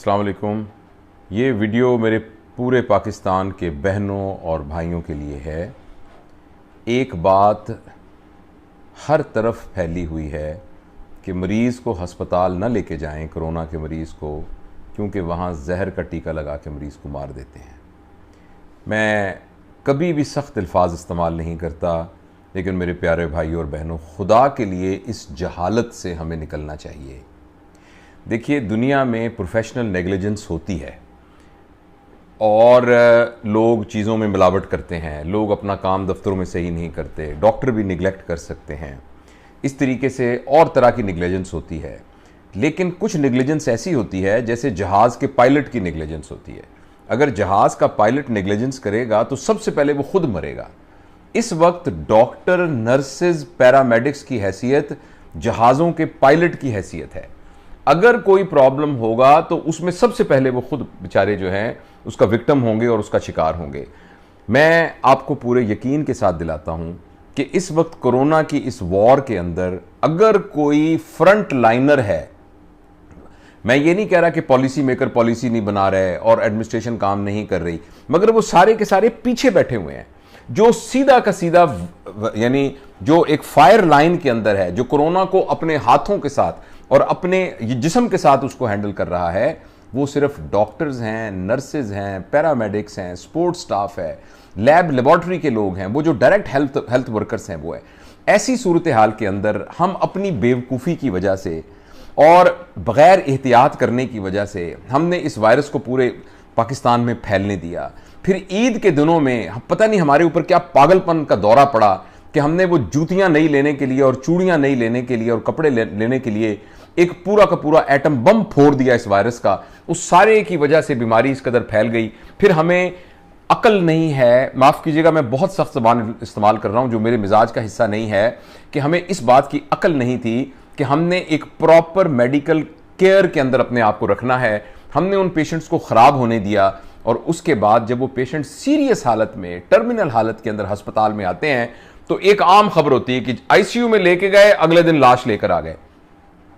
अस्सलाम वालेकुम। ये वीडियो मेरे पूरे पाकिस्तान के बहनों और भाइयों के लिए है। एक बात हर तरफ फैली हुई है कि मरीज़ को हस्पताल न लेके जाएं, कोरोना के मरीज़ को, क्योंकि वहाँ जहर का टीका लगा के मरीज़ को मार देते हैं। मैं कभी भी सख्त अल्फाज इस्तेमाल नहीं करता, लेकिन मेरे प्यारे भाई और बहनों, खुदा के लिए इस जहालत से हमें निकलना चाहिए। देखिए, दुनिया में प्रोफेशनल नेग्लिजेंस होती है और लोग चीज़ों में मिलावट करते हैं, लोग अपना काम दफ्तरों में सही नहीं करते, डॉक्टर भी निगलेक्ट कर सकते हैं, इस तरीके से और तरह की नेग्लिजेंस होती है। लेकिन कुछ नेग्लिजेंस ऐसी होती है जैसे जहाज़ के पायलट की नेग्लिजेंस होती है। अगर जहाज़ का पायलट नेग्लिजेंस करेगा तो सबसे पहले वो खुद मरेगा। इस वक्त डॉक्टर, नर्सेज, पैरामेडिक्स की हैसियत जहाज़ों के पायलट की हैसियत है। अगर कोई प्रॉब्लम होगा तो उसमें सबसे पहले वो खुद बेचारे जो हैं उसका विक्टिम होंगे और उसका शिकार होंगे। मैं आपको पूरे यकीन के साथ दिलाता हूं कि इस वक्त कोरोना की इस वॉर के अंदर अगर कोई फ्रंट लाइनर है, मैं ये नहीं कह रहा कि पॉलिसी मेकर पॉलिसी नहीं बना रहे और एडमिनिस्ट्रेशन काम नहीं कर रही, मगर वो सारे के सारे पीछे बैठे हुए हैं। जो सीधा का सीधा यानी जो एक फायर लाइन के अंदर है, जो कोरोना को अपने हाथों के साथ और अपने जिस्म के साथ उसको हैंडल कर रहा है, वो सिर्फ डॉक्टर्स हैं, नर्सेज हैं, पैरामेडिक्स हैं, स्पोर्ट्स स्टाफ है, लेबॉर्ट्री के लोग हैं, वो जो डायरेक्ट हेल्थ वर्कर्स हैं वो है। ऐसी सूरत हाल के अंदर हम अपनी बेवकूफ़ी की वजह से और बग़ैर एहतियात करने की वजह से हमने इस वायरस को पूरे पाकिस्तान में फैलने दिया। फिर ईद के दिनों में पता नहीं हमारे ऊपर क्या पागलपन का दौरा पड़ा कि हमने वो जूतियां नहीं लेने के लिए और चूड़ियां नहीं लेने के लिए और कपड़े लेने के लिए एक पूरा का पूरा एटम बम फोड़ दिया इस वायरस का। उस सारे की वजह से बीमारी इस कदर फैल गई। फिर हमें अकल नहीं है, माफ़ कीजिएगा मैं बहुत सख्त ज़बान इस्तेमाल कर रहा हूं जो मेरे मिजाज का हिस्सा नहीं है, कि हमें इस बात की अकल नहीं थी कि हमने एक प्रॉपर मेडिकल केयर के अंदर अपने आप को रखना है। हमने उन पेशेंट्स को ख़राब होने दिया और उसके बाद जब वो पेशेंट सीरियस हालत में, टर्मिनल हालत के अंदर अस्पताल में आते हैं तो एक आम खबर होती है कि आईसीयू में लेके गए, अगले दिन लाश लेकर आ गए।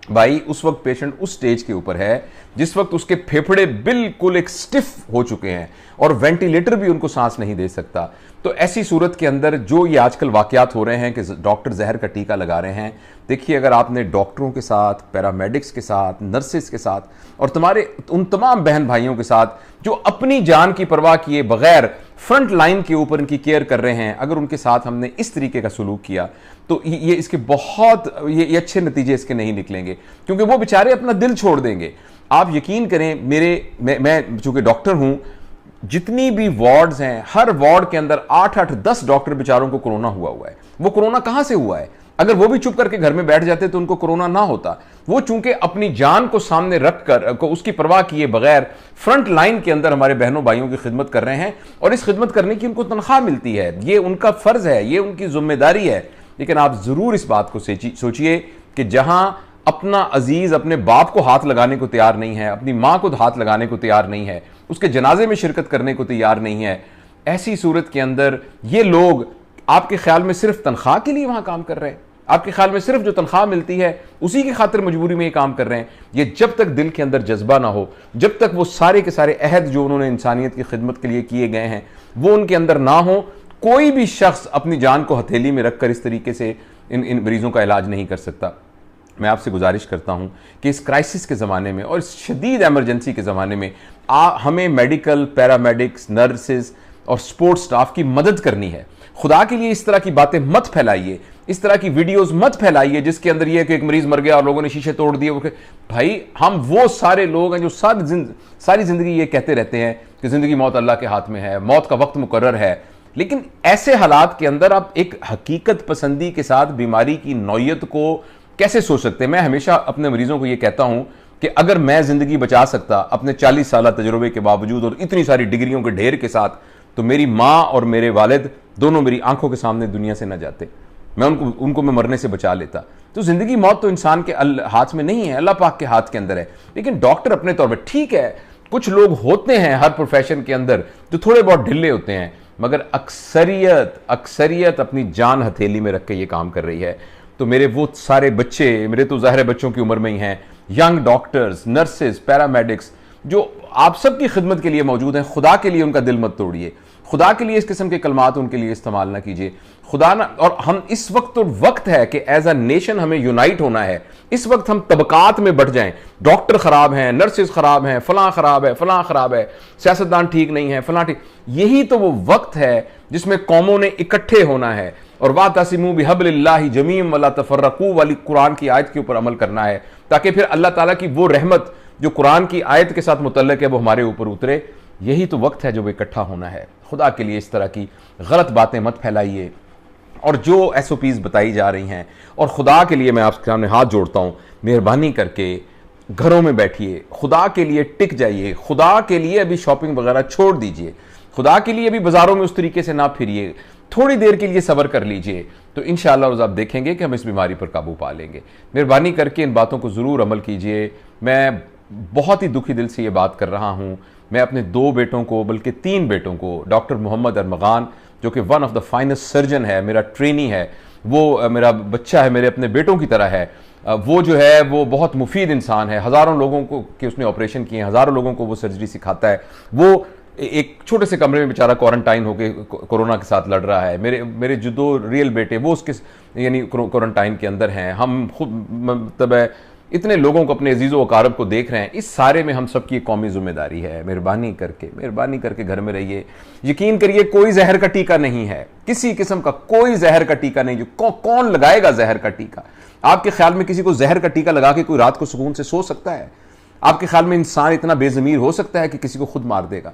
भाई, उस वक्त पेशेंट उस स्टेज के ऊपर है जिस वक्त उसके फेफड़े बिल्कुल एक स्टिफ हो चुके हैं और वेंटिलेटर भी उनको सांस नहीं दे सकता। तो ऐसी सूरत के अंदर जो ये आजकल वाकयात हो रहे हैं कि डॉक्टर जहर का टीका लगा रहे हैं, देखिए, अगर आपने डॉक्टरों के साथ, पैरामेडिक्स के साथ, नर्सेस के साथ और तुम्हारे उन तमाम बहन भाइयों के साथ जो अपनी जान की परवाह किए बगैर फ्रंट लाइन के ऊपर इनकी केयर कर रहे हैं, अगर उनके साथ हमने इस तरीके का सलूक किया तो ये इसके बहुत ये अच्छे नतीजे इसके नहीं निकलेंगे, क्योंकि वो बेचारे अपना दिल छोड़ देंगे। आप यकीन करें, मैं चूंकि डॉक्टर हूं, जितनी भी वार्ड्स हैं, हर वार्ड के अंदर 8-8, 10 डॉक्टर बेचारों को कोरोना हुआ है। वो कोरोना कहां से हुआ है? अगर वो भी चुप करके घर में बैठ जाते तो उनको कोरोना ना होता। वो चूंकि अपनी जान को सामने रखकर उसकी परवाह किए बगैर फ्रंट लाइन के अंदर हमारे बहनों भाइयों की खिदमत कर रहे हैं और इस खिदमत करने की उनको तनख्वाह मिलती है। ये उनका फर्ज है, ये उनकी जिम्मेदारी है। लेकिन आप जरूर इस बात को सोचिए कि जहां अपना अजीज अपने बाप को हाथ लगाने को तैयार नहीं है, अपनी मां को हाथ लगाने को तैयार नहीं है, उसके जनाजे में शिरकत करने को तैयार नहीं है, ऐसी सूरत के अंदर ये लोग आपके ख्याल में सिर्फ तनख्वाह के लिए वहां काम कर रहे हैं? आपके ख्याल में सिर्फ जो तनख्वाह मिलती है उसी की खातिर मजबूरी में ये काम कर रहे हैं? ये जब तक दिल के अंदर जज्बा ना हो, जब तक वो सारे के सारे अहद जो उन्होंने इंसानियत की खिदमत के लिए किए गए हैं वो उनके अंदर ना हो, कोई भी शख्स अपनी जान को हथेली में रखकर इस तरीके से इन मरीजों का इलाज नहीं कर सकता। मैं आपसे गुजारिश करता हूं कि इस क्राइसिस के ज़माने में और इस शदीद एमरजेंसी के ज़माने में हमें मेडिकल, पैरामेडिक्स, नर्सेज और स्पोर्ट्स स्टाफ की मदद करनी है। खुदा के लिए इस तरह की बातें मत फैलाइए, इस तरह की वीडियोस मत फैलाइए जिसके अंदर यह कि एक मरीज मर गया और लोगों ने शीशे तोड़ दिए। भाई, हम वो सारे लोग हैं जो सारी जिंदगी ये कहते रहते हैं कि जिंदगी मौत अल्लाह के हाथ में है, मौत का वक्त मुकर्रर है। लेकिन ऐसे हालात के अंदर आप एक हकीकत पसंदी के साथ बीमारी की नौयत को कैसे सोच सकते हैं? मैं हमेशा अपने मरीजों को यह कहता हूं कि अगर मैं जिंदगी बचा सकता अपने 40 साल तजुर्बे के बावजूद और इतनी सारी डिग्रियों के ढेर के साथ, तो मेरी माँ और मेरे वालिद दोनों मेरी आंखों के सामने दुनिया से न जाते। मैं उनको मैं मरने से बचा लेता। तो जिंदगी मौत तो इंसान के हाथ में नहीं है, अल्लाह पाक के हाथ के अंदर है। लेकिन डॉक्टर अपने तौर पर, ठीक है, कुछ लोग होते हैं हर प्रोफेशन के अंदर जो थोड़े बहुत ढिल्ले होते हैं, मगर अक्सरियत अपनी जान हथेली में रख के ये काम कर रही है। तो मेरे वो सारे बच्चे, मेरे तो ज़ाहिर बच्चों की उम्र में ही हैं, यंग डॉक्टर्स, नर्सेज, पैरामेडिक्स, जो आप सबकी खिदमत के लिए मौजूद हैं, खुदा के लिए उनका दिल मत तोड़िए, खुदा के लिए इस किस्म के कलमात उनके लिए इस्तेमाल ना कीजिए। खुदा ना, और हम इस वक्त है कि एज अ नेशन हमें यूनाइट होना है। इस वक्त हम तबकात में बढ़ जाएं, डॉक्टर खराब हैं, नर्सेज खराब हैं, फलां खराब है, फलां खराब है, सियासतदान ठीक नहीं है, फलां ठीक, यही तो वो वक्त है जिसमें कौमों ने इकट्ठे होना है और वातसिमू बिहब्लिल्लाहि जमीअन वला तफर्रकू वाली कुरान की आयत के ऊपर अमल करना है, ताकि फिर अल्लाह ताला की वो रहमत जो कुरान की आयत के साथ मुतल्लक है वो हमारे ऊपर उतरे। यही तो वक्त है जो इकट्ठा होना है। खुदा के लिए इस तरह की गलत बातें मत फैलाइए, और जो SOPs बताई जा रही हैं, और खुदा के लिए मैं आपके सामने हाथ जोड़ता हूं, मेहरबानी करके घरों में बैठिए, खुदा के लिए टिक जाइए, खुदा के लिए अभी शॉपिंग वगैरह छोड़ दीजिए, खुदा के लिए अभी बाजारों में उस तरीके से ना फिरिए, थोड़ी देर के लिए सब्र कर लीजिए, तो इंशाअल्लाह रोज़ आप देखेंगे कि हम इस बीमारी पर काबू पा लेंगे। मेहरबानी करके इन बातों को ज़रूर अमल कीजिए। मैं बहुत ही दुखी दिल से ये बात कर रहा हूँ। मैं अपने 2 बेटों को, बल्कि 3 बेटों को, डॉक्टर मोहम्मद अरमगान जो कि one of the finest surgeon है, मेरा ट्रेनी है, वो मेरा बच्चा है, मेरे अपने बेटों की तरह है, वो जो है वो बहुत मुफीद इंसान है, हज़ारों लोगों को कि उसने ऑपरेशन किए हैं, हज़ारों लोगों को वो सर्जरी सिखाता है। वो एक छोटे से कमरे में बेचारा क्वारंटाइन होकर कोरोना के साथ लड़ रहा है। मेरे जो 2 रियल बेटे वो उसके यानी क्वारंटाइन के अंदर हैं। हम खुद मतलब इतने लोगों को, अपने अजीज़ों वकारब को देख रहे हैं। इस सारे में हम सबकी एक कौमी जिम्मेदारी है। मेहरबानी करके घर में रहिए। यकीन करिए कोई जहर का टीका नहीं है, किसी किस्म का कोई जहर का टीका नहीं। जो कौन लगाएगा जहर का टीका? आपके ख्याल में किसी को जहर का टीका लगा के कोई रात को सुकून से सो सकता है? आपके ख्याल में इंसान इतना बेज़मीर हो सकता है कि किसी को खुद मार देगा?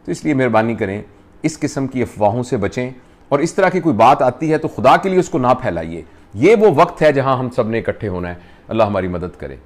तो इसलिए मेहरबानी करें, इस किस्म की अफवाहों से बचें, और इस तरह की कोई बात आती है तो खुदा के लिए उसको ना फैलाइए। ये वो वक्त है जहां हम सब ने इकट्ठे होना है। अल्लाह हमारी मदद करे।